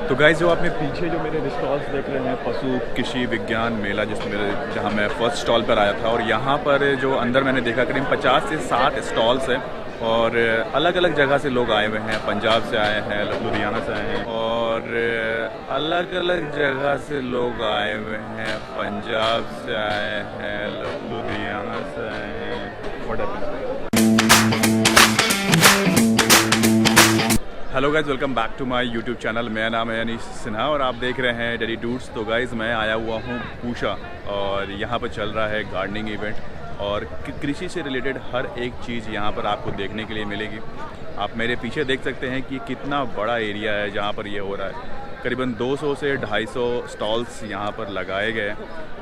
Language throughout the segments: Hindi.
तो गाइस जो आपने पीछे जो मेरे स्टॉल्स देख रहे हैं, पशु कृषि विज्ञान मेला जहाँ मैं फर्स्ट स्टॉल पर आया था, और यहाँ पर जो अंदर मैंने देखा करीब 50 से 60 स्टॉल्स हैं और अलग अलग जगह से लोग आए हुए हैं। पंजाब से आए हैं, लुधियाना से आए हैं और अलग अलग जगह से लोग आए हुए हैं। पंजाब से आए हैं, लुधियाना से आए हैं। Hello guys, welcome back to my YouTube channel. मेरा नाम है अनीश सिन्हा और आप देख रहे हैं डेली टूर्स। तो गाइज़ मैं आया हुआ हूँ पूषा और यहाँ पर चल रहा है गार्डनिंग इवेंट और कृषि से रिलेटेड हर एक चीज़ यहाँ पर आपको देखने के लिए मिलेगी। आप मेरे पीछे देख सकते हैं कि कितना बड़ा एरिया है जहाँ पर ये हो रहा है। करीबन 200 से 250 स्टॉल्स यहाँ पर लगाए गए।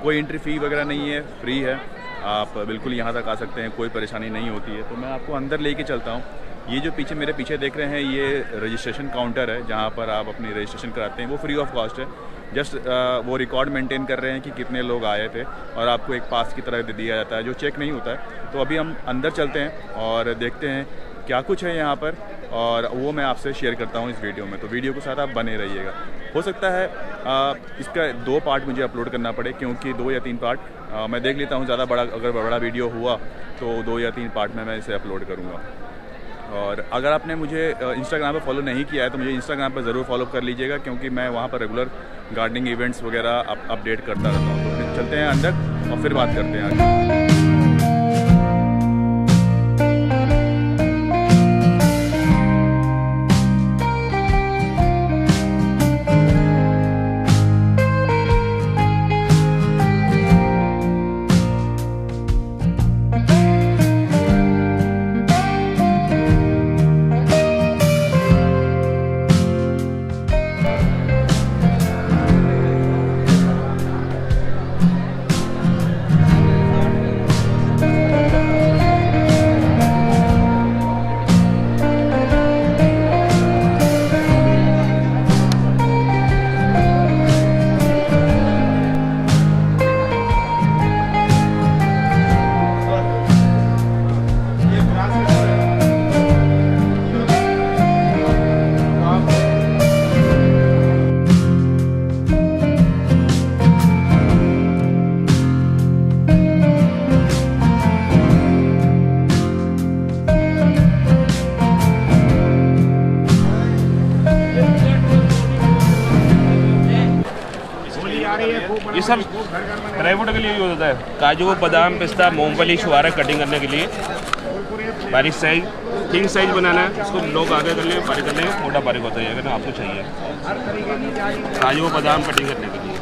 कोई एंट्री फ़ी वगैरह नहीं है, फ्री है। आप बिल्कुल यहाँ तक आ सकते हैं, कोई परेशानी नहीं होती है। तो मैं आपको अंदर लेके चलता हूँ। ये जो पीछे मेरे पीछे देख रहे हैं, ये रजिस्ट्रेशन काउंटर है जहाँ पर आप अपनी रजिस्ट्रेशन कराते हैं। वो फ्री ऑफ कॉस्ट है। जस्ट वो रिकॉर्ड मेंटेन कर रहे हैं कि कितने लोग आए थे और आपको एक पास की तरह दे दिया जाता है जो चेक नहीं होता है। तो अभी हम अंदर चलते हैं और देखते हैं क्या कुछ है यहाँ पर, और वो मैं आपसे शेयर करता हूँ इस वीडियो में। तो वीडियो के साथ आप बने रहिएगा। हो सकता है इसका 2 पार्ट मुझे अपलोड करना पड़े, क्योंकि 2 या 3 पार्ट मैं देख लेता हूँ। ज़्यादा बड़ा अगर बड़ा वीडियो हुआ तो 2 या 3 पार्ट में मैं इसे अपलोड करूँगा। और अगर आपने मुझे इंस्टाग्राम पर फॉलो नहीं किया है तो मुझे इंस्टाग्राम पर ज़रूर फॉलो कर लीजिएगा, क्योंकि मैं वहाँ पर रेगुलर गार्डनिंग इवेंट्स वगैरह अपडेट करता रहता हूँ। तो फिर चलते हैं अंदर और फिर बात करते हैं आगे। ये सब ड्राई फ्रूट के लिए यूज होता है। काजू, बादाम, पिस्ता, मूंगफली, छुहारा कटिंग करने के लिए। बारीक साइज, थिन साइज बनाना है, इसको लोग आगे कर ले, बारीक कर लेंगे, मोटा बारीक होता है अगर आपको चाहिए। काजू बादाम कटिंग करने के लिए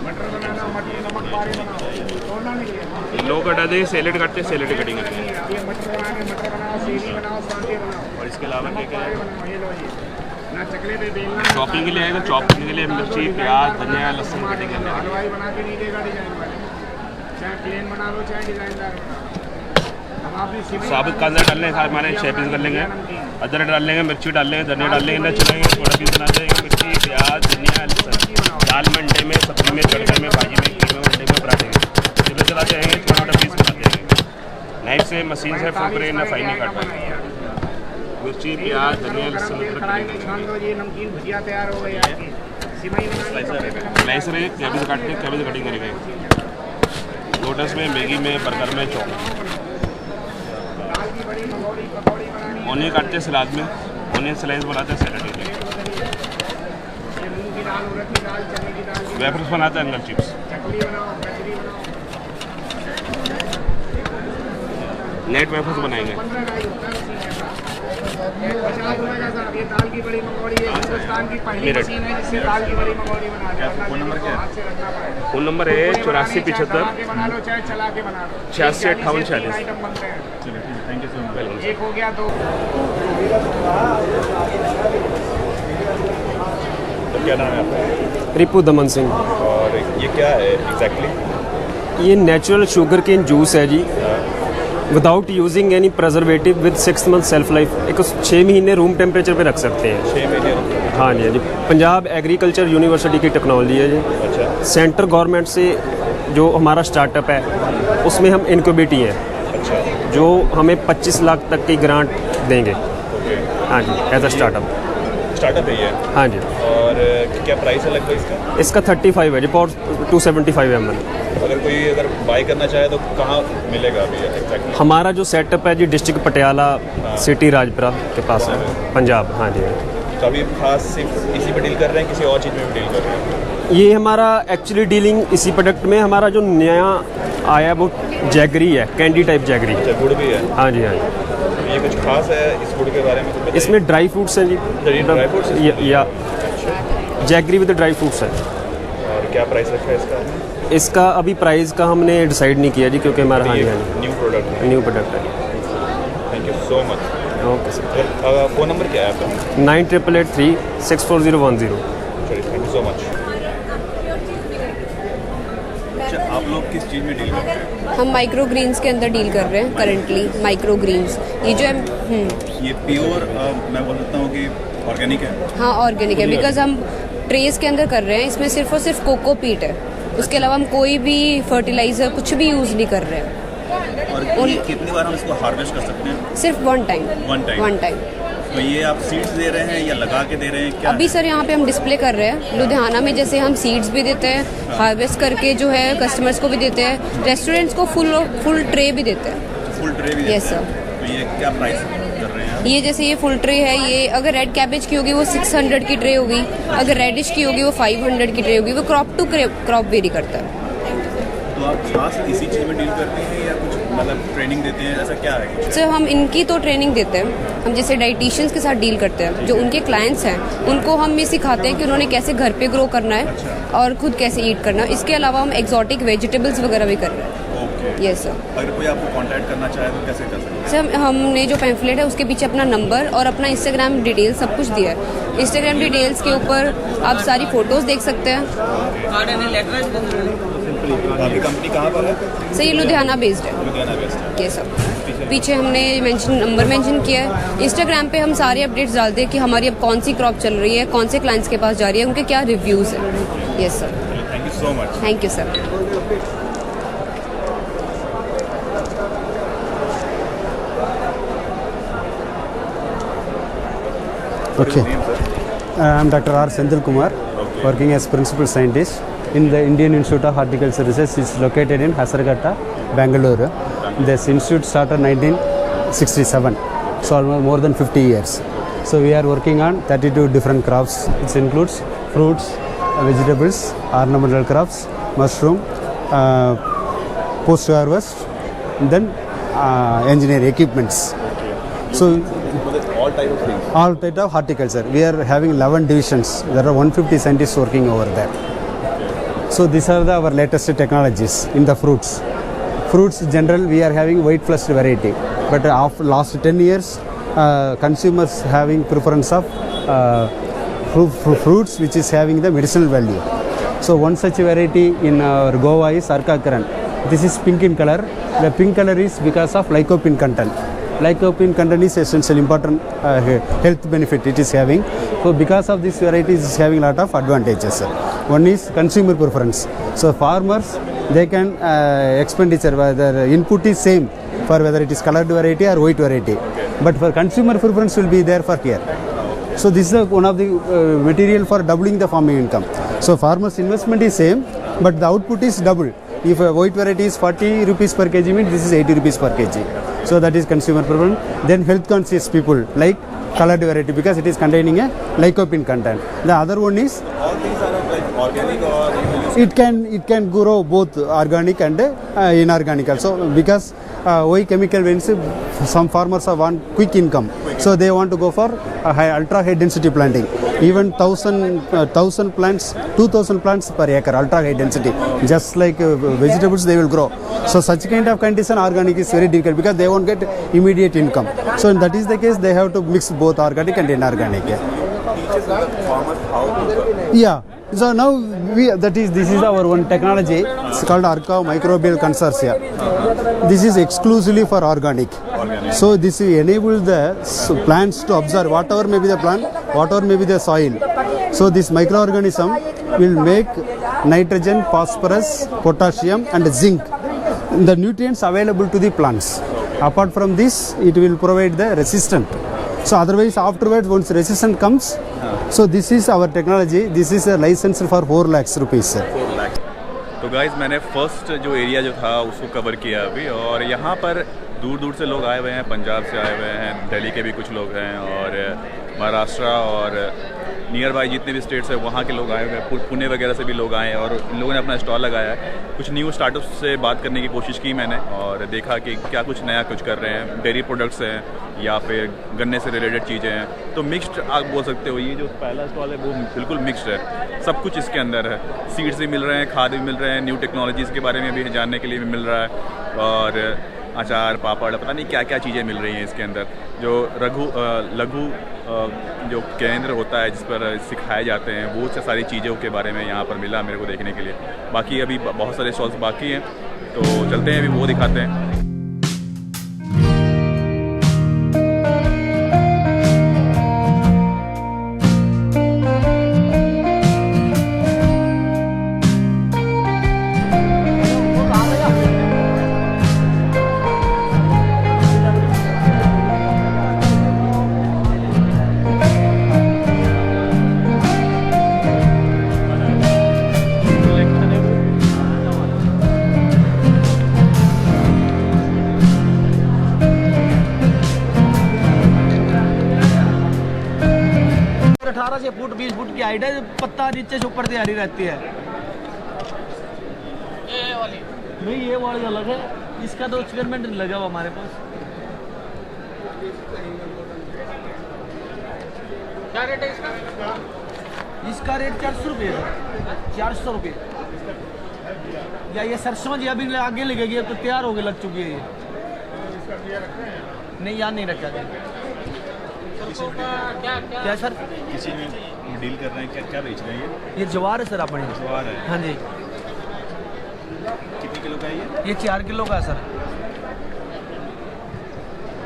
लोग कटा देंगे, सैलेड काटते हैं, सैलेड कटिंग करते हैं। और इसके अलावा क्या क्या है, चॉपिंग के लिए आएगा, चॉपिंग के लिए मिर्ची, प्याज, धनिया, लहसुन कटिंग करने साबुत कांदा डालने के हमारे 6 पीस कर लेंगे। अदरक डाल लेंगे, मिर्ची डाल लेंगे, धनिया डाल लेंगे, चलेंगे, थोड़ा पीस बना देंगे। मिर्ची, प्याज, धनिया, लहसुन दाल में, अंडे में, सब्जी में, तड़के में, भाजी में, कीमे में, अंडे में, पराठे में जब चला जाएंगे, छोटा पीस बना देंगे। नाइफ से, मशीन से फुकरे ना फाइन नहीं काटना। मिर्ची, प्याज, धनिया, लहसुन नमकीन भुजिया तैयार हो गई आपकी। स्लाइसर कैबेज काटते हैं, कैबेज कटिंग करेंगे। लोटस में, मैगी में, बर्गर में, चौक। ऑनियन काटते हैं सलाद में, ऑनियन स्लाइस बनाते हैं सैलेड में। वेफर्स बनाते हैं, अंदर चिप्स। नेट वेफर्स बनाएंगे। फ़ोन नंबर है 8475 86 58 46। चलिए, थैंक यू सो मच। एक हो गया तो क्या नाम है आपका? रिपु दमन सिंह। और ये क्या है एग्जैक्टली? ये नेचुरल शुगर केन जूस है जी, without using any preservative, with 6 month self life. एक 6 महीने रूम टेम्परेचर पे रख सकते हैं। 6 महीने? हाँ जी, जी। पंजाब एग्रीकल्चर यूनिवर्सिटी की टेक्नोलॉजी है जी। अच्छा। सेंट्रल गवर्नमेंट से जो हमारा स्टार्टअप है उसमें हम इनक्यूबेटी हैं। अच्छा। जो हमें 25 लाख तक की ग्रांट देंगे। हाँ जी, एज अ स्टार्टअप। स्टार्टअप है ये। हाँ जी। और क्या प्राइस है लगभग इसका? इसका 35 है जी, फॉर 275 ml। अगर बाय करना चाहे तो कहाँ मिलेगा अभी एग्जैक्टली? हमारा जो सेटअप है जी डिस्ट्रिक्ट पटियाला सिटी राजपुरा के पास है, पंजाब। हाँ जी। तो अभी खास सिर्फ इसी पे डील कर रहे हैं, किसी और चीज़ में भी डील कर रहे हैं? ये हमारा एक्चुअली डीलिंग इसी प्रोडक्ट में, हमारा जो नया आया वो जैगरी है, कैंडी टाइप जैगरी। अच्छा, गुड़ भी है? हाँ जी। हाँ जी। ये कुछ खास है इस गुड़ के बारे में? कुछ इसमें ड्राई फ्रूट्स हैं जी। ड्राई फ्रूट्स या जैगरी विद ड्राई फ्रूट्स है। और क्या प्राइस रखा है इसका? इसका अभी प्राइस का हमने डिसाइड नहीं किया जी, क्योंकि हमारा हाँ जी न्यू प्रोडक्ट है। न्यू प्रोडक्ट है। Thank you so much. Okay sir. Phone number क्या है आपका? 9883 64010। चलिए, थैंक यू सो मच। अच्छा, आप लोग किस चीज़ में डील कर रहे हैं? हम माइक्रो ग्रीन्स के अंदर डील कर रहे हैं करंटली। माइक्रो ग्रीन्स ये जो है ये प्योर मैं बोल सकता हूँ कि ऑर्गेनिक है? हाँ ऑर्गेनिक है, बिकॉज हम ट्रेस के अंदर कर रहे हैं। इसमें सिर्फ और सिर्फ कोकोपीट है, उसके अलावा हम कोई भी फर्टिलाइजर कुछ भी यूज़ नहीं कर रहे हैं। और ये कितनी बार हम इसको हार्वेस्ट कर सकते हैं? सिर्फ वन टाइम। One time. तो ये आप सीड्स दे रहे हैं या लगा के दे रहे हैं क्या? अभी सर यहाँ पे हम डिस्प्ले कर रहे हैं लुधियाना में, जैसे हम सीड्स भी देते हैं, हार्वेस्ट करके जो है कस्टमर्स को भी देते हैं, रेस्टोरेंट्स को फुल ट्रे भी देते हैं। फुल ट्रे भी? Yes sir. तो ये क्या प्राइस कर रहे हैं? ये जैसे ये फुल ट्रे है, ये अगर रेड कैबेज की होगी वो 600 की ट्रे होगी, अगर रेडिश की होगी वो 500 की ट्रे होगी। वो क्रॉप टू क्रॉप वेरी करता है। तो आप खास इसी चीज़ में डील करते हैं या कुछ मतलब ट्रेनिंग देते हैं, ऐसा क्या है कुछ? सर हम इनकी तो ट्रेनिंग देते हैं। हम जैसे डाइटिशियंस के साथ डील करते हैं, जो उनके क्लाइंट्स हैं उनको हम ये सिखाते हैं कि उन्होंने कैसे घर पे ग्रो करना है और खुद कैसे ईट करना है। इसके अलावा हम एक्जॉटिक वेजिटेबल्स वगैरह भी कर रहे हैं। Yes sir. अगर कोई आपको कांटेक्ट करना चाहे तो कैसे कर सकते हैं? सर हमने जो पैम्फलेट है उसके पीछे अपना नंबर और अपना इंस्टाग्राम डिटेल्स सब कुछ दिया है। इंस्टाग्राम डिटेल्स के ऊपर आप सारी फोटोज देख सकते हैं। आपकी कंपनी कहाँ पर है? सर ये लुधियाना बेस्ड है। लुधियाना बेस्ड है। ये सब पीछे हमने नंबर मेंशन किया है। इंस्टाग्राम पे हम सारे अपडेट्स डालते हैं कि हमारी अब कौन सी क्रॉप चल रही है, कौन से क्लाइंट्स के पास जा रही है, उनके क्या रिव्यूज़ हैं। Yes sir. Thank you so much. Thank you sir. Okay. I'm Dr. R. Senthil Kumar, working as Principal Scientist in the Indian Institute of Horticulture Research. It's located in Hasaraghatta, Bangalore. This institute started 1967, so almost more than 50 years. So we are working on 32 different crops. It includes fruits, vegetables, ornamental crops, mushroom, post-harvest, then engineering equipments. So all type of things? All type of horticulture. We are having 11 divisions. There are 150 scientists working over there. So these are our latest technologies in the fruits. Fruits general we are having white flushed variety. But after last 10 years, consumers having preference of fruits which is having the medicinal value. So one such variety in our Goa is Arcakaran. This is pink in color. The pink color is because of lycopene content. Lycopene content is essential important health benefit it is having. So because of this variety is having a lot of advantages. One is consumer preference. So farmers they can expenditure whether input is same for whether it is colored variety or white variety. But for consumer preference will be there for here. So this is one of the material for doubling the farming income. So farmers investment is same but the output is double. If a white variety is 40 rupees per kg means this is 80 rupees per kg. So that is consumer preference. Then health conscious people like colored variety because it is containing a lycopene content. The other one is all these are like organic or it can grow both organic and inorganic also because why chemical means some farmers want quick income, so they want to go for ultra high density planting. Even 1000 plants, 2000 plants per acre, ultra high density. Just like vegetables they will grow. So such kind of condition organic is very difficult because they won't get immediate income. So in that is the case they have to mix both organic and inorganic. Yeah. So now this is our one technology. It's called Arca Microbial Consortia. This is exclusively for organic. So this will enable the plants to absorb whatever may be the plant, whatever may be the soil. So this microorganism will make nitrogen, phosphorus, potassium and zinc, the nutrients available to the plants. Apart from this, it will provide the resistant. So otherwise afterwards once resistant comes, So this is our technology. This is a license for 4 lakhs rupees, sir. 4 lakh. तो गाइज मैंने फर्स्ट जो एरिया जो था उसको कवर किया अभी, और यहाँ पर दूर दूर से लोग आए हुए हैं, पंजाब से आए हुए हैं, दिल्ली के भी कुछ लोग हैं, और महाराष्ट्र और नियर बाई जितने भी स्टेट्स हैं वहाँ के लोग आए हुए हैं, पुणे वगैरह से भी लोग आए हैं, और इन लोगों ने अपना स्टॉल लगाया है। कुछ न्यू स्टार्टअप से बात करने की कोशिश की मैंने, और देखा कि क्या कुछ नया कुछ कर रहे हैं, डेयरी प्रोडक्ट्स हैं या फिर गन्ने से रिलेटेड चीज़ें हैं। तो मिक्स्ड आप बोल सकते हो, ये जो पहला स्टॉल है वो बिल्कुल मिक्स्ड है, सब कुछ इसके अंदर है। सीड्स भी मिल रहे हैं, खाद भी मिल रहे हैं, न्यू टेक्नोलॉजीज़ के बारे में भी जानने के लिए भी मिल रहा है, और अचार पापड़ पता नहीं क्या क्या चीज़ें मिल रही हैं इसके अंदर। जो लघु जो केंद्र होता है जिस पर सिखाए जाते हैं, वो सारी चीज़ों के बारे में यहाँ पर मिला मेरे को देखने के लिए। बाकी अभी बहुत सारे स्टॉल्स बाकी हैं, तो चलते हैं अभी वो दिखाते हैं। फुट 20 फुट की हाइट है, पत्ता नीचे से ऊपर तैयारी रहती है। ये वाली नहीं, ये वाली अलग है, इसका तो एक्सपेरिमेंट लगा हुआ हमारे पास। क्या रेट है इसका? इसका रेट 400 रुपये है, 400 रुपये। या ये सरसों जी अभी आगे लगेगी तो तैयार होके लग चुकी है ये। नहीं यार नहीं रखा गया। क्या सर किसी में डील कर रहे हैं, क्या क्या बेच रहे हैं? ये ज्वार है सर अपने। ज्वार है? हाँ जी। कितने किलो का है ये 4 किलो का है सर।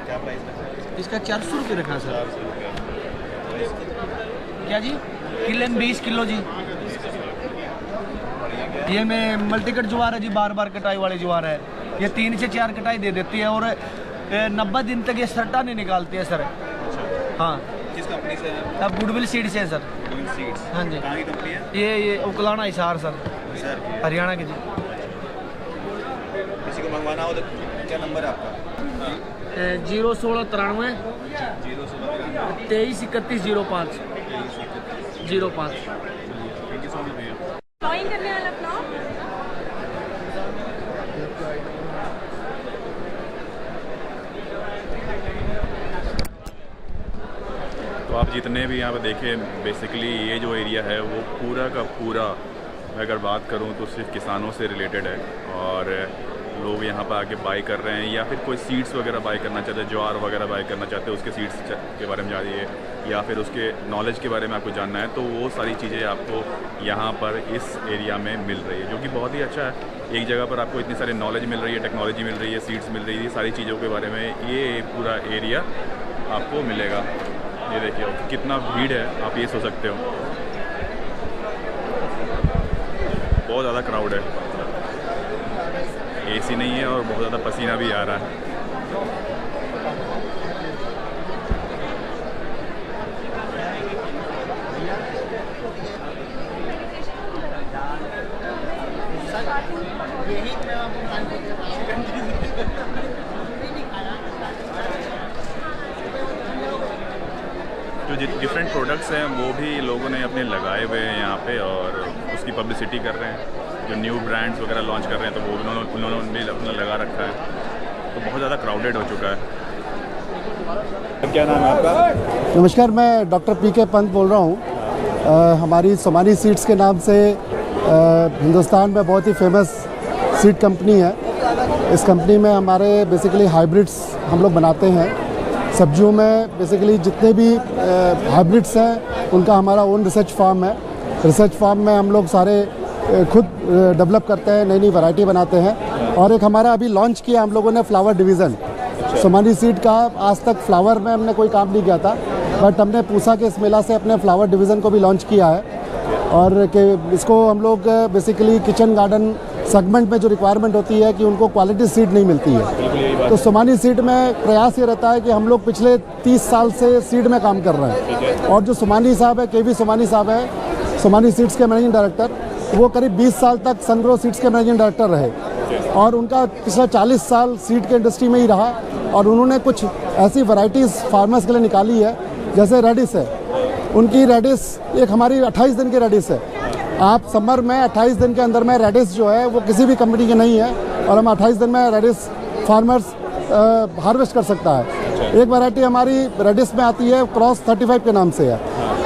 क्या प्राइस है इसका? 400 रुपये रखा है सर। 400 रुपये। क्या जी? किले में 20 किलो जी। ये में मल्टीकट ज्वार है जी, बार बार कटाई वाली ज्वार है। ये 3 से 4 कटाई दे देती है, और 90 दिन तक ये सट्टा नहीं निकालती है सर। हाँ। किस कंपनी से है? अब गुडविल सीड से है सर। Goodwill seeds. हाँ जी। कहाँ की कंपनी है? ये उकलाना हिसार सर, हिसार की? हरियाणा की जी। किसी को मंगवाना हो तो क्या नंबर है आपका? 01693 01693 23 31 05 05। थैंक यू सो मच भैया। ड्राइंग करने वाला अपना तो आप जितने भी यहाँ पे देखें, बेसिकली ये जो एरिया है वो पूरा का पूरा, मैं अगर बात करूँ तो सिर्फ किसानों से रिलेटेड है, और लोग यहाँ पर आके बाई कर रहे हैं, या फिर कोई सीड्स वगैरह बाई करना चाहते हैं, ज्वार वगैरह बाई करना चाहते हैं, उसके सीड्स के बारे में जानिए, या फिर उसके नॉलेज के बारे में आपको जानना है, तो वो सारी चीज़ें आपको यहाँ पर इस एरिया में मिल रही है, जो कि बहुत ही अच्छा है। एक जगह पर आपको इतनी सारी नॉलेज मिल रही है, टेक्नोलॉजी मिल रही है, सीड्स मिल रही है, सारी चीज़ों के बारे में ये पूरा एरिया आपको मिलेगा। ये देखिए कितना भीड़ है, आप ये सोच सकते हो, बहुत ज़्यादा क्राउड है, एसी नहीं है और बहुत ज़्यादा पसीना भी आ रहा है। जो डिफरेंट प्रोडक्ट्स हैं वो भी लोगों ने अपने लगाए हुए हैं यहाँ पे, और उसकी पब्लिसिटी कर रहे हैं। जो न्यू ब्रांड्स वगैरह लॉन्च कर रहे हैं तो वो उन्होंने भी अपना लगा रखा है, तो बहुत ज़्यादा क्राउडेड हो चुका है। क्या नाम है आपका? नमस्कार, मैं डॉक्टर पीके पंत बोल रहा हूँ। हमारी सोमानी सीड्स के नाम से हिंदुस्तान में बहुत ही फेमस सीड कंपनी है। इस कंपनी में हमारे बेसिकली हाइब्रिड्स हम लोग बनाते हैं। सब्जियों में बेसिकली जितने भी हाइब्रिड्स हैं उनका हमारा ओन रिसर्च फार्म है। रिसर्च फार्म में हम लोग सारे खुद डेवलप करते हैं, नई नई वैरायटी बनाते हैं। और एक हमारा अभी लॉन्च किया हम लोगों ने फ्लावर डिवीज़न। सोमानी सीड का आज तक फ्लावर में हमने कोई काम नहीं किया था, बट हमने पूसा के इस मेला से अपने फ्लावर डिवीज़न को भी लॉन्च किया है। और कि इसको हम लोग बेसिकली किचन गार्डन सेगमेंट में जो रिक्वायरमेंट होती है कि उनको क्वालिटी सीड नहीं मिलती है। तो सोमानी सीड में प्रयास ये रहता है कि हम लोग पिछले 30 साल से सीड में काम कर रहे हैं, और जो सोमानी साहब है, केवी सोमानी साहब है, सोमानी सीड्स के मैनेजिंग डायरेक्टर, वो करीब 20 साल तक सनग्रो सीड्स के मैनेजिंग डायरेक्टर रहे, और उनका पिछला 40 साल सीड के इंडस्ट्री में ही रहा, और उन्होंने कुछ ऐसी वैरायटीज़ फार्मर्स के लिए निकाली है, जैसे रेडिस है। उनकी रेडिस एक हमारी 28 दिन की रेडिस है। आप समर में 28 दिन के अंदर में रेडिस जो है वो किसी भी कंपनी की नहीं है, और हम 28 दिन में रेडिस फार्मर्स हार्वेस्ट कर सकता है। एक वैरायटी हमारी रेडिस में आती है, क्रॉस 35 के नाम से है।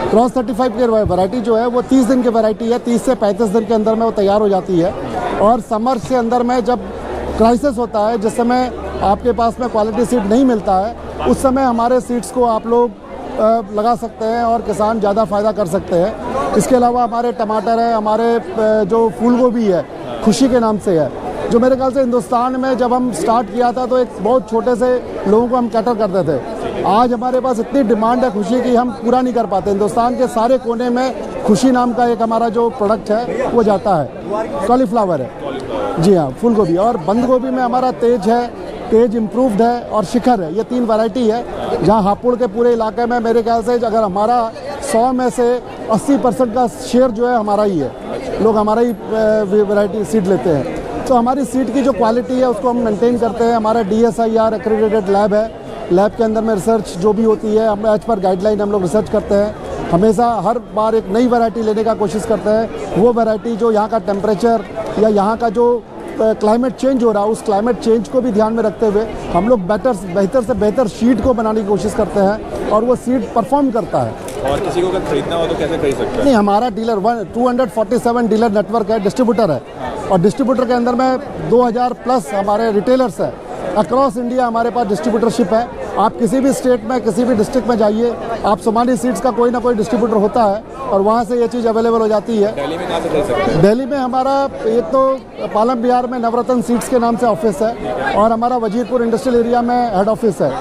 क्रॉस 35 की वैरायटी जो है वो 30 दिन की वैरायटी है, 30 से 35 दिन के अंदर में वो तैयार हो जाती है। और समर से अंदर में जब क्राइसिस होता है, जिस समय आपके पास में क्वालिटी सीड नहीं मिलता है, उस समय हमारे सीड्स को आप लोग लगा सकते हैं और किसान ज़्यादा फ़ायदा कर सकते हैं। इसके अलावा हमारे टमाटर है, हमारे जो फूल गोभी है, खुशी के नाम से है, जो मेरे ख्याल से हिंदुस्तान में जब हम स्टार्ट किया था तो एक बहुत छोटे से लोगों को हम कैटर करते थे। आज हमारे पास इतनी डिमांड है खुशी की, हम पूरा नहीं कर पाते। हिंदुस्तान के सारे कोने में खुशी नाम का एक हमारा जो प्रोडक्ट है वो जाता है। कॉलीफ्लावर है, जी हाँ, फूल गोभी। और बंद गोभी में हमारा तेज है, तेज इम्प्रूव्ड है, और शिखर है। ये 3 वैरायटी है, जहाँ हापुड़ के पूरे इलाके में मेरे ख्याल से अगर हमारा 100 में से 80% का शेयर जो है हमारा ही है, लोग हमारा ही वैरायटी सीड लेते हैं। तो हमारी सीड की जो क्वालिटी है उसको हम मेंटेन करते हैं। हमारा DSIR एक्रेडिटेड लैब है, लैब के अंदर में रिसर्च जो भी होती है हम एज पर गाइडलाइन हम लोग रिसर्च करते हैं। हमेशा हर बार एक नई वैरायटी लेने का कोशिश करते हैं। वो वैरायटी जो यहाँ का टेम्परेचर या यहाँ का जो क्लाइमेट चेंज हो रहा है, उस क्लाइमेट चेंज को भी ध्यान में रखते हुए हम लोग बेहतर से बेहतर सीड को बनाने की कोशिश करते हैं, और वो सीड परफॉर्म करता है। और किसी को अगर खरीदना हो तो कैसे खरीद सकते हैं? नहीं, हमारा डीलर 247 डीलर नेटवर्क है, डिस्ट्रीब्यूटर है, और डिस्ट्रीब्यूटर के अंदर में 2000 प्लस हमारे रिटेलर्स हैं। अक्रॉस इंडिया हमारे पास डिस्ट्रीब्यूटरशिप है। आप किसी भी स्टेट में, किसी भी डिस्ट्रिक्ट में जाइए, आप सोमानी सीड्स का कोई ना कोई डिस्ट्रीब्यूटर होता है, और वहाँ से ये चीज़ अवेलेबल हो जाती है। दिल्ली में कहाँ से खरीद सकते हैं? दिल्ली में हमारा एक तो पालम बिहार में नवरत्न सीड्स के नाम से ऑफिस है, और हमारा वजीरपुर इंडस्ट्रियल एरिया में हेड ऑफिस है।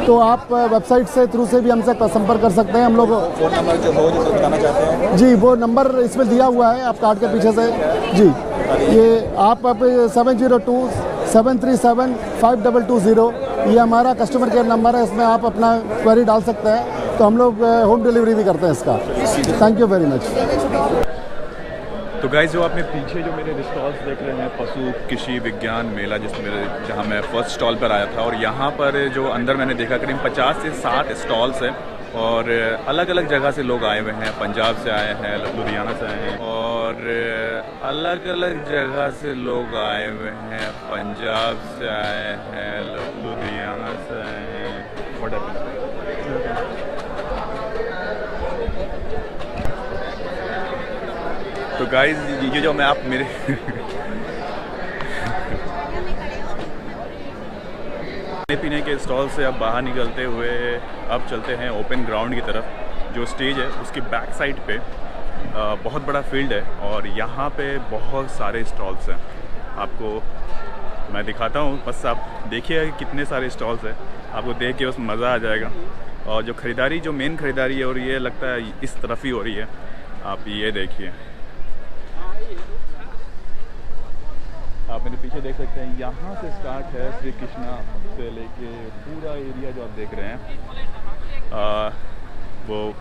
तो आप वेबसाइट से थ्रू से भी हमसे संपर्क कर सकते हैं। हम लोग फ़ोन नंबर जो हो जो बताना चाहते हैं? जी, वो नंबर इसमें दिया हुआ है, आप कार्ड के पीछे से। जी, ये आप 702-737-5220 ये हमारा कस्टमर केयर नंबर है। इसमें आप अपना क्वेरी डाल सकते हैं, तो हम लोग होम डिलीवरी भी करते हैं इसका। Thank you very much. तो गाइस, जो आपने पीछे जो मेरे स्टॉल्स देख रहे हैं, पशु कृषि विज्ञान मेला जहाँ मैं फर्स्ट स्टॉल पर आया था, और यहाँ पर जो अंदर मैंने देखा करीब 50 से 60 स्टॉल्स हैं, और अलग अलग जगह से लोग आए हुए हैं। पंजाब से आए हैं, लुधियाना से आए हैं, और अलग अलग जगह से लोग आए हुए हैं। पंजाब से आए हैं, लुधियाना से आए हैं। तो गाइस, ये जो मैं आप मेरे खाने पीने के स्टॉल से अब बाहर निकलते हुए अब चलते हैं ओपन ग्राउंड की तरफ। जो स्टेज है उसकी बैक साइड पे बहुत बड़ा फील्ड है, और यहाँ पे बहुत सारे स्टॉल्स हैं। आपको मैं दिखाता हूँ, बस आप देखिए कितने सारे स्टॉल्स हैं। आपको देख के बस मज़ा आ जाएगा। और जो ख़रीदारी, जो मेन ख़रीदारी है, और ये लगता है इस तरफ ही हो रही है। आप ये देखिए, आप मेरे पीछे देख सकते हैं, यहाँ से स्टार्ट है श्री कृष्णा से लेके पूरा एरिया जो आप देख रहे हैं वो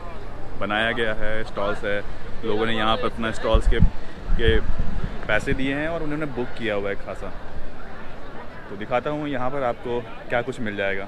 बनाया गया है। स्टॉल्स है, लोगों ने यहाँ पर अपना स्टॉल्स के पैसे दिए हैं, और उन्होंने बुक किया हुआ है खासा। तो दिखाता हूँ यहाँ पर आपको क्या कुछ मिल जाएगा।